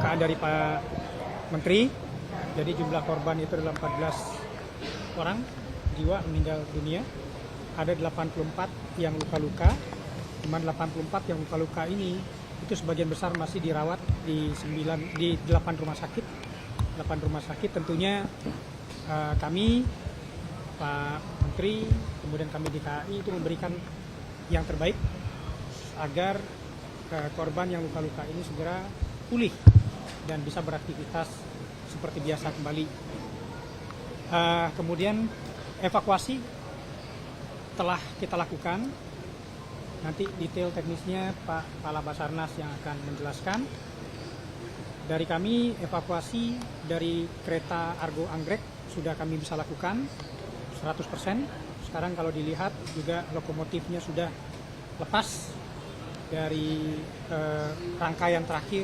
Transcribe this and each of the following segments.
keterbukaan dari Pak Menteri. Jadi jumlah korban itu adalah 14 orang jiwa meninggal dunia. Ada 84 yang luka-luka. Cuma 84 yang luka-luka ini itu sebagian besar masih dirawat di 8 rumah sakit. 8 rumah sakit tentunya kami, Pak Menteri, kemudian kami di KAI itu memberikan yang terbaik agar korban yang luka-luka ini segera pulih dan bisa beraktivitas seperti biasa kembali. Kemudian evakuasi telah kita lakukan. Nanti detail teknisnya Pak Kepala Basarnas yang akan menjelaskan. Dari kami evakuasi dari kereta Argo Anggrek sudah kami bisa lakukan 100%. Sekarang kalau dilihat juga lokomotifnya sudah lepas dari rangkaian terakhir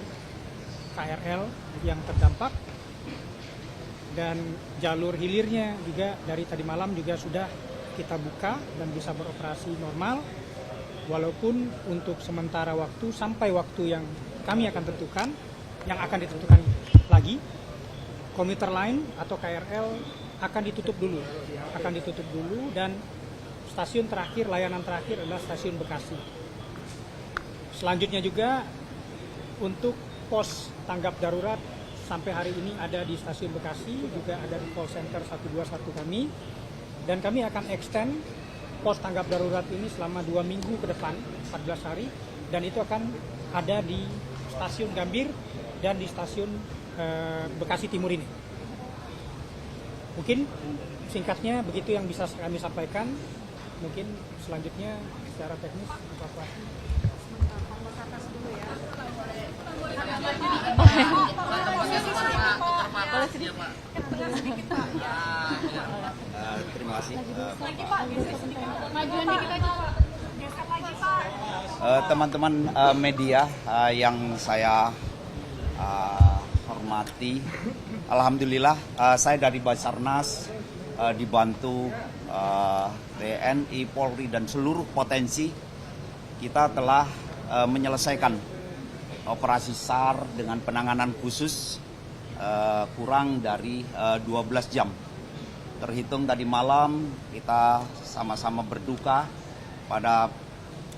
KRL yang terdampak, dan jalur hilirnya juga dari tadi malam juga sudah kita buka dan bisa beroperasi normal. Walaupun untuk sementara waktu sampai waktu yang kami akan tentukan, yang akan ditentukan lagi, komuter lain atau KRL akan ditutup dulu, dan stasiun terakhir, layanan terakhir adalah stasiun Bekasi. Selanjutnya juga untuk pos tanggap darurat sampai hari ini ada di stasiun Bekasi, juga ada di call center 121 kami, dan kami akan extend pos tanggap darurat ini selama 2 minggu ke depan, 14 hari, dan itu akan ada di stasiun Gambir dan di stasiun Bekasi Timur ini. Mungkin singkatnya begitu yang bisa kami sampaikan. Mungkin selanjutnya secara teknis evakuasi. Terima kasih. Teman-teman media yang saya hormati, alhamdulillah saya dari Basarnas dibantu TNI, Polri dan seluruh potensi kita telah menyelesaikan operasi SAR dengan penanganan khusus kurang dari 12 jam. Terhitung tadi malam kita sama-sama berduka pada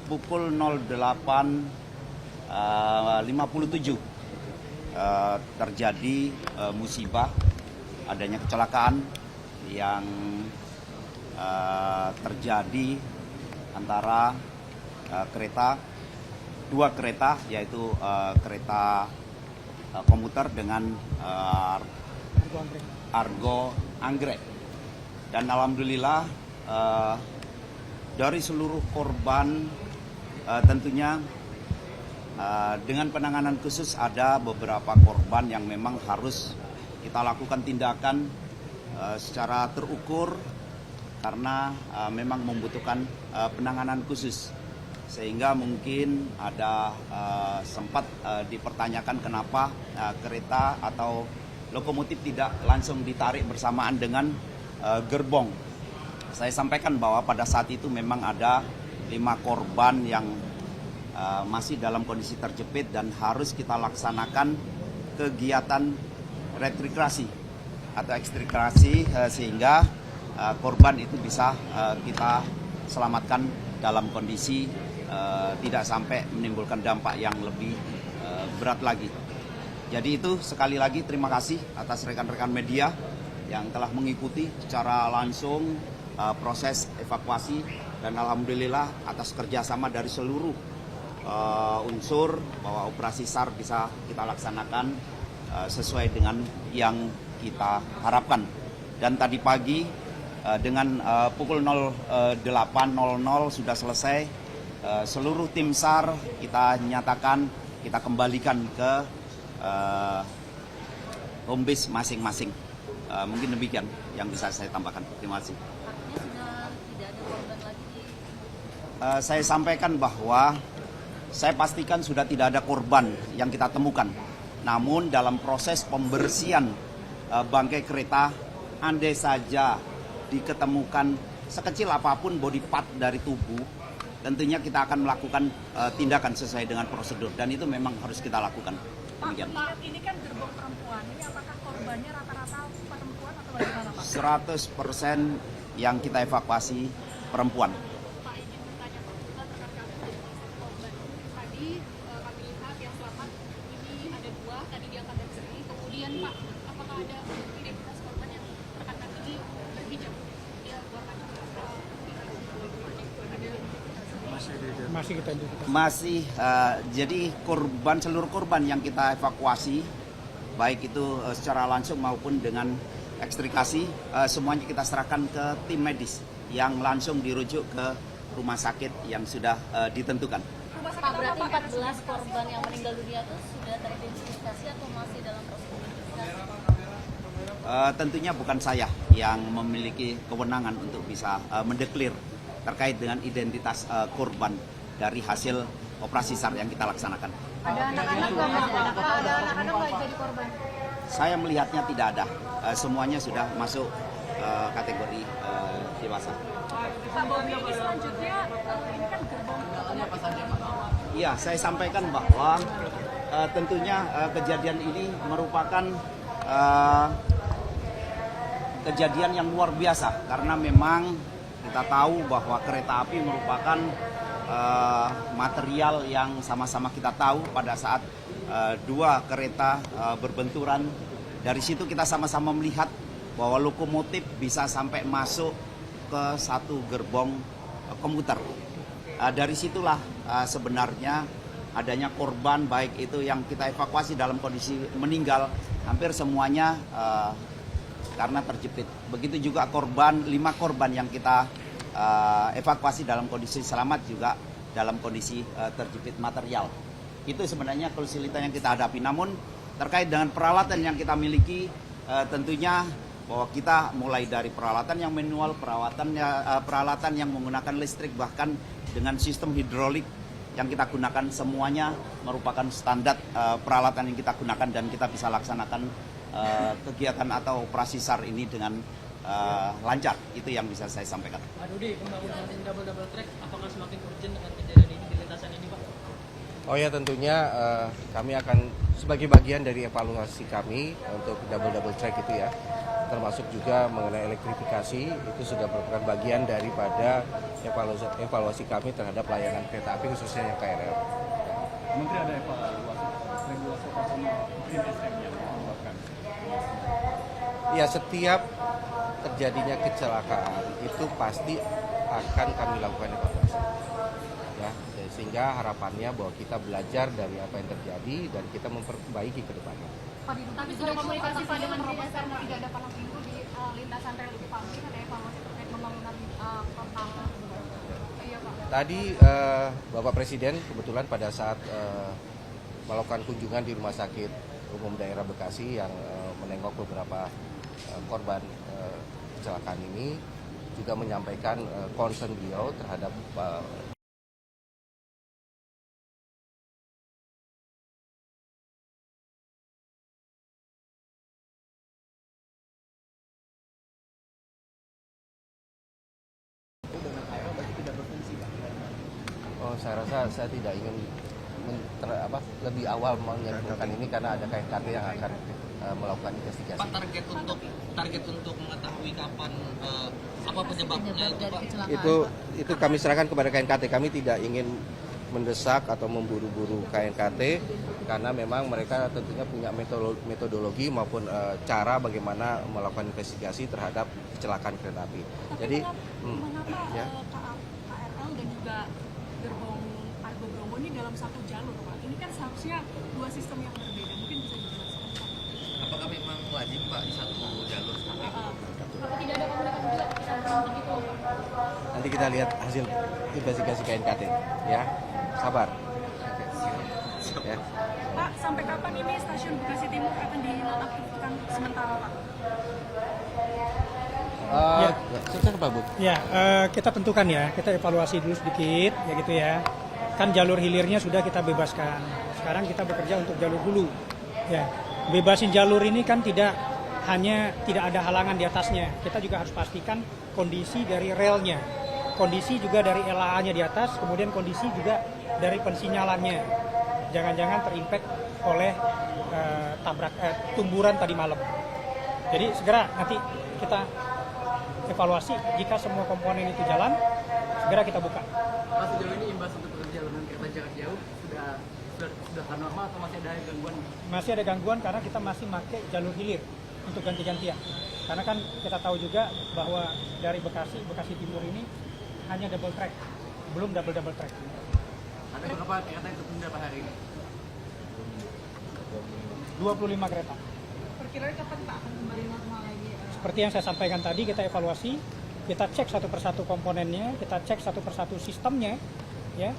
pukul 08.57 terjadi musibah, adanya kecelakaan yang terjadi antara dua kereta, yaitu kereta komuter dengan Argo Anggrek. Dan alhamdulillah dari seluruh korban tentunya dengan penanganan khusus ada beberapa korban yang memang harus kita lakukan tindakan secara terukur karena memang membutuhkan penanganan khusus. Sehingga mungkin ada sempat dipertanyakan kenapa kereta atau lokomotif tidak langsung ditarik bersamaan dengan gerbong. Saya sampaikan bahwa pada saat itu memang ada 5 korban yang masih dalam kondisi terjepit dan harus kita laksanakan kegiatan retrikrasi atau ekstrikrasi sehingga korban itu bisa kita selamatkan dalam kondisi tidak sampai menimbulkan dampak yang lebih berat lagi. Jadi itu sekali lagi terima kasih atas rekan-rekan media yang telah mengikuti secara langsung proses evakuasi, dan alhamdulillah atas kerjasama dari seluruh unsur bahwa operasi SAR bisa kita laksanakan sesuai dengan yang kita harapkan. Dan tadi pagi dengan pukul 08.00 sudah selesai, seluruh tim SAR kita nyatakan kita kembalikan ke home base masing-masing. Mungkin demikian yang bisa saya tambahkan. Terima kasih. Saya sampaikan bahwa saya pastikan sudah tidak ada korban yang kita temukan. Namun dalam proses pembersihan bangkai kereta, andai saja diketemukan sekecil apapun body part dari tubuh, tentunya kita akan melakukan tindakan sesuai dengan prosedur, dan itu memang harus kita lakukan. Pak, melihat ini kan gerbong perempuan, ini apakah korbannya rata-rata perempuan atau bagaimana Pak? 100% yang kita evakuasi perempuan. Pak, izin bertanya Pak, terkait kasus korban. Tadi kami lihat yang selamat ini ada 2, tadi diangkat dari sini. Kemudian Pak, apakah ada identitas korban yang rekan ini berhijab? Dia warna Masih kita identifikasi. Masih jadi seluruh korban yang kita evakuasi baik itu secara langsung maupun dengan ekstrikasi semuanya kita serahkan ke tim medis yang langsung dirujuk ke rumah sakit yang sudah ditentukan. Pak, berarti 14 korban yang meninggal dunia itu sudah teridentifikasi atau masih dalam proses identifikasi? Tentunya bukan saya yang memiliki kewenangan untuk bisa mendeklir terkait dengan identitas korban dari hasil operasi SAR yang kita laksanakan. Ada anak-anak nggak jadi korban? Saya melihatnya tidak ada. Semuanya sudah masuk kategori dewasa. Pak Bobi, ini selanjutnya ini kan gerbong Iya, saya sampaikan bahwa tentunya kejadian ini merupakan kejadian yang luar biasa karena memang kita tahu bahwa kereta api merupakan material yang sama-sama kita tahu pada saat dua kereta berbenturan. Dari situ kita sama-sama melihat bahwa lokomotif bisa sampai masuk ke satu gerbong komuter. Dari situlah sebenarnya adanya korban, baik itu yang kita evakuasi dalam kondisi meninggal, hampir semuanya karena terjepit. Begitu juga 5 korban yang kita evakuasi dalam kondisi selamat juga dalam kondisi terjepit material. Itu sebenarnya kesulitan yang kita hadapi. Namun terkait dengan peralatan yang kita miliki, tentunya bahwa kita mulai dari peralatan yang manual, peralatan yang menggunakan listrik, bahkan dengan sistem hidrolik yang kita gunakan, semuanya merupakan standar peralatan yang kita gunakan dan kita bisa laksanakan kegiatan atau operasi SAR ini dengan lancar. Itu yang bisa saya sampaikan. Pak Dudi, pembangunan double track apakah semakin urgent dengan kejadian ini di lintasan ini, Pak? Oh ya, tentunya kami akan sebagai bagian dari evaluasi kami untuk double track itu ya, termasuk juga mengenai elektrifikasi, itu sudah merupakan bagian daripada evaluasi kami terhadap layanan kereta api khususnya yang KRL. Menteri ada evaluasi regulasi operasional SDM yang menyebabkan. Ya, setiap terjadinya kecelakaan itu pasti akan kami lakukan evaluasi. Ya, sehingga harapannya bahwa kita belajar dari apa yang terjadi dan kita memperbaiki ke depannya. Tapi sudah komunikasi Pak dengan Rombes karena tidak ada palang pintu di lintasan rel itu Pak, mungkin ada evaluasi terkait pembangunan kota. Iya Pak. Tadi Bapak Presiden kebetulan pada saat melakukan kunjungan di Rumah Sakit Umum Daerah Bekasi yang menengok beberapa korban kecelakaan ini, juga menyampaikan concern beliau terhadap saya rasa saya tidak ingin lebih awal menyimpulkan ini karena ada KNKT yang akan melakukan investigasi. Pak, target untuk mengetahui kapan apa penyebabnya itu, Pak? Itu kami serahkan kepada KNKT. Kami tidak ingin mendesak atau memburu-buru KNKT karena memang mereka tentunya punya metodologi maupun cara bagaimana melakukan investigasi terhadap kecelakaan kereta api. Jadi mengapa KRL dan juga gerbong Argo Bromo ini dalam satu jalur Pak? Ini kan seharusnya 2 sistem yang berbeda. Mungkin bisa dijelaskan Pak. Apakah memang wajib Pak di satu jalur seperti itu? Apakah tidak ada komunikasi juga kita itu? nanti kita lihat hasil investigasi KNKT. Ya, sabar. Ya. Pak, sampai kapan ini stasiun Bekasi Timur akan dinonaktifkan sementara Pak? Ya. Silakan Pak Bud. Ya, kita tentukan ya, kita evaluasi dulu sedikit, ya gitu ya. Kan jalur hilirnya sudah kita bebaskan. Sekarang kita bekerja untuk jalur hulu. Ya, bebasin jalur ini kan tidak ada halangan di atasnya. Kita juga harus pastikan kondisi dari relnya, kondisi juga dari LAA-nya di atas, kemudian kondisi juga dari pensinyalannya. Jangan-jangan terimpact oleh tumburan tadi malam. Jadi segera nanti kita evaluasi jika semua komponen itu jalan, segera kita buka. Mas, sejauh ini imbas untuk perjalanan kereta jarak jauh sudah normal atau masih ada gangguan? Masih ada gangguan karena kita masih pakai jalur hilir untuk ganti-gantian. Karena kan kita tahu juga bahwa dari Bekasi Timur ini hanya double track, belum double track. Ada berapa kereta yang tertunda Pak hari ini? 25 kereta. Perkiraan kapan Pak akan kembali normal lagi? Seperti yang saya sampaikan tadi, kita evaluasi, kita cek satu persatu komponennya, kita cek satu persatu sistemnya, ya.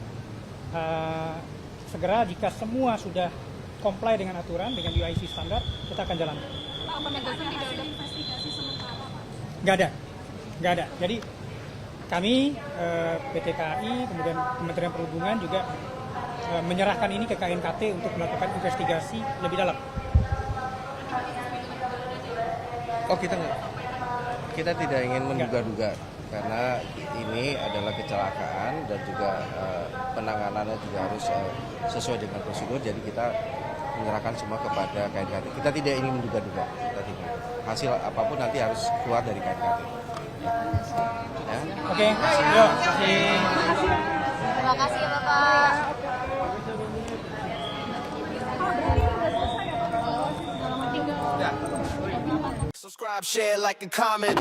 Segera jika semua sudah comply dengan aturan, dengan UIC standar, kita akan jalan. Pak, penegasan tidak ada investigasi sementara Pak? Nggak ada. Jadi kami PT KAI, kemudian Kementerian Perhubungan juga menyerahkan ini ke KNKT untuk melakukan investigasi lebih dalam. Oh, kita tidak ingin menduga-duga karena ini adalah kecelakaan dan juga penanganannya juga harus sesuai dengan prosedur. Jadi kita menyerahkan semua kepada KNKT. Kita tidak ingin menduga-duga. Hasil apapun nanti harus keluar dari KNKT. Ya. Oke, yuk. Terima kasih ya Bapak. Subscribe, share, like, and comment.